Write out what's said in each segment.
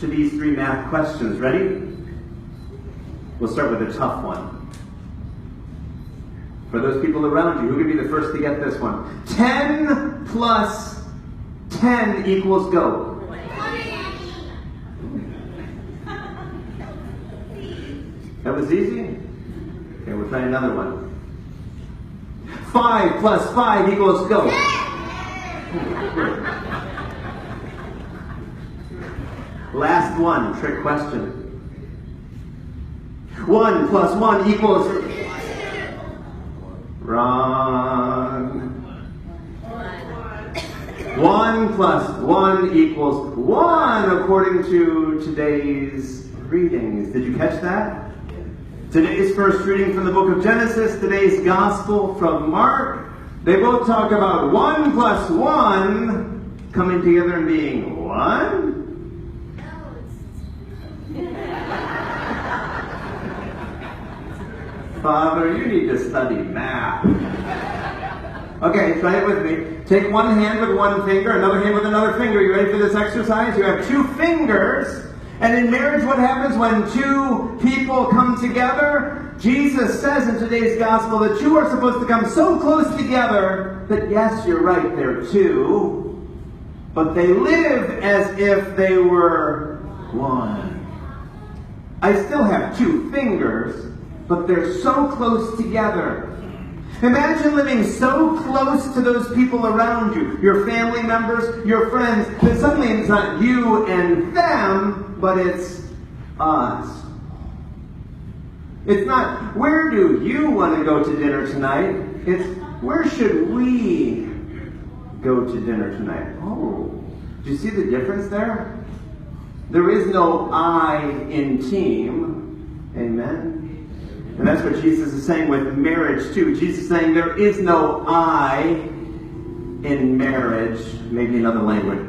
to these 3 math questions. Ready? We'll start with a tough one. For those people around you, who can be the first to get this one? 10 plus 10 equals go. That was easy? Okay, we'll try another one. 5 plus 5 equals go. Last one, trick question. 1 plus 1 equals... Wrong. 1 plus 1 equals 1 according to today's readings. Did you catch that? Today's first reading from the book of Genesis, today's gospel from Mark. They both talk about 1 plus 1 coming together and being 1. Father, you need to study math. Okay, try it with me. Take one hand with one finger, another hand with another finger. You ready for this exercise? You have 2 fingers. And in marriage, what happens when 2 people come together? Jesus says in today's gospel that 2 are supposed to come so close together that, yes, you're right, they're 2, but they live as if they were 1. I still have 2 fingers, but they're so close together. Imagine living so close to those people around you, your family members, your friends, that suddenly it's not you and them, but it's us. It's not, where do you want to go to dinner tonight? It's, where should we go to dinner tonight? Oh, do you see the difference there? There is no I in team. Amen? And that's what Jesus is saying with marriage too. Jesus is saying there is no I in marriage. Maybe another language.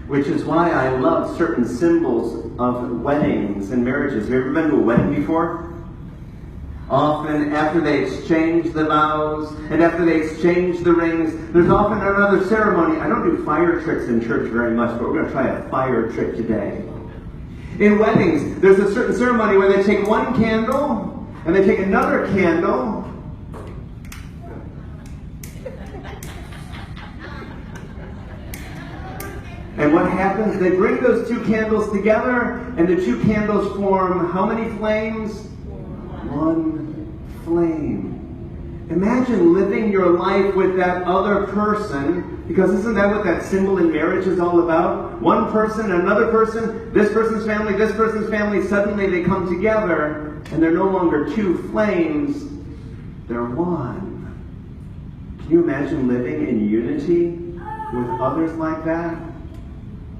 Which is why I love certain symbols of weddings and marriages. Have you ever been to a wedding before? Often after they exchange the vows and after they exchange the rings, there's often another ceremony. I don't do fire tricks in church very much, but we're going to try a fire trick today. In weddings, there's a certain ceremony where they take one candle and they take another candle. And what happens? They bring those 2 candles together and the 2 candles form how many flames? 1 flame. Imagine living your life with that other person, because isn't that what that symbol in marriage is all about? One person, another person, this person's family, suddenly they come together and they're no longer 2 flames, they're 1. Can you imagine living in unity with others like that?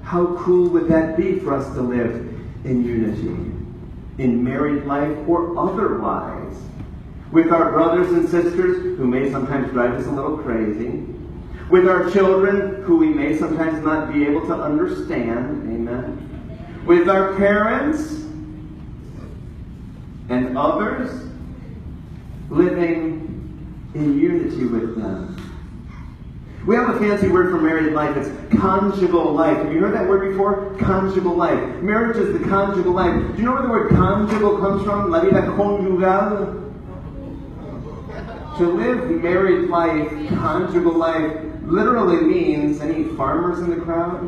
How cool would that be for us to live in unity? In married life or otherwise? With our brothers and sisters, who may sometimes drive us a little crazy. With our children, who we may sometimes not be able to understand. Amen. With our parents and others, living in unity with them. We have a fancy word for married life. It's conjugal life. Have you heard that word before? Conjugal life. Marriage is the conjugal life. Do you know where the word conjugal comes from? La vida conjugal. To live married life, conjugal life, literally means, any farmers in the crowd?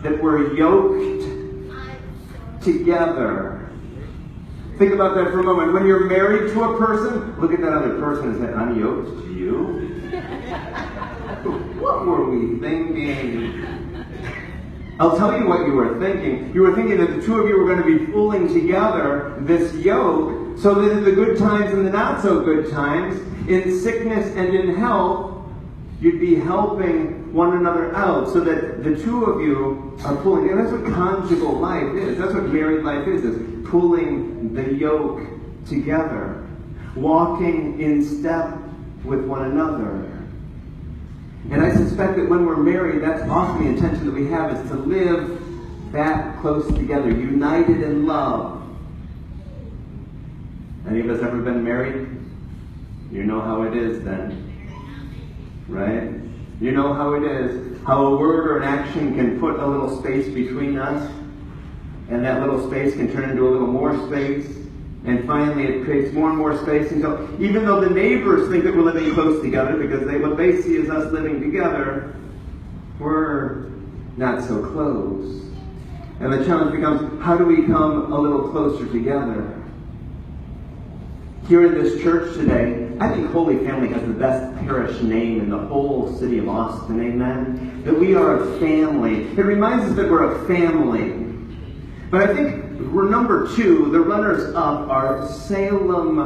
That we're yoked together. Think about that for a moment. When you're married to a person, look at that other person and say, I'm yoked to you. What were we thinking? I'll tell you what you were thinking. You were thinking that the 2 of you were going to be pulling together this yoke so that in the good times and the not so good times, in sickness and in health, you'd be helping one another out so that the 2 of you are pulling. And that's what conjugal life is. That's what married life is pulling the yoke together. Walking in step with one another. And I suspect that when we're married, that's often the intention that we have, is to live that close together, united in love. Any of us ever been married? You know how it is then, right? You know how it is, how a word or an action can put a little space between us, and that little space can turn into a little more space, and finally it creates more and more space until, even though the neighbors think that we're living close together because what they see is us living together, we're not so close. And the challenge becomes, how do we come a little closer together? Here in this church today, I think Holy Family has the best parish name in the whole city of Austin, amen? That we are a family. It reminds us that we're a family. But I think we're number 2. The runners up are Salem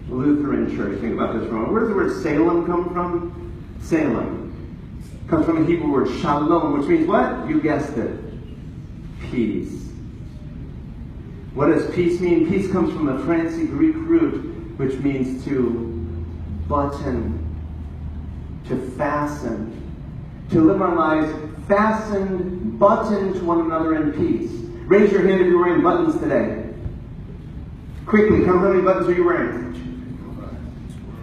Lutheran Church. Think about this for a moment. Where does the word Salem come from? Salem. Comes from the Hebrew word shalom, which means what? You guessed it. Peace. What does peace mean? Peace comes from the fancy Greek root, which means to button, to fasten, to live our lives fastened, buttoned to one another in peace. Raise your hand if you're wearing buttons today. Quickly, count how many buttons are you wearing?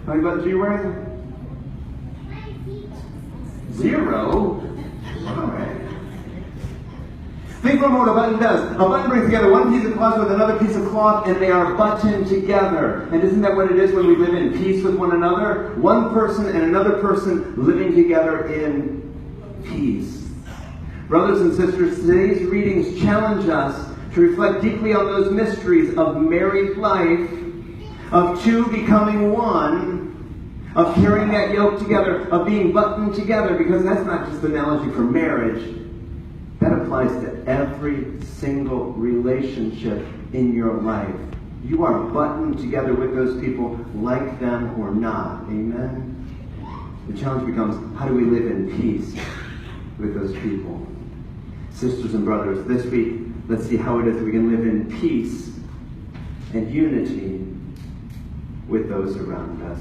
How many buttons are you wearing? 0? All right. Think for a moment what a button does. A button brings together one piece of cloth with another piece of cloth, and they are buttoned together. And isn't that what it is when we live in peace with one another? One person and another person living together in peace. Brothers and sisters, today's readings challenge us to reflect deeply on those mysteries of married life, of two becoming one, of carrying that yoke together, of being buttoned together, because that's not just an analogy for marriage. That applies to every single relationship in your life. You are buttoned together with those people, like them or not. Amen? The challenge becomes, how do we live in peace with those people? Sisters and brothers, this week, let's see how it is that we can live in peace and unity with those around us.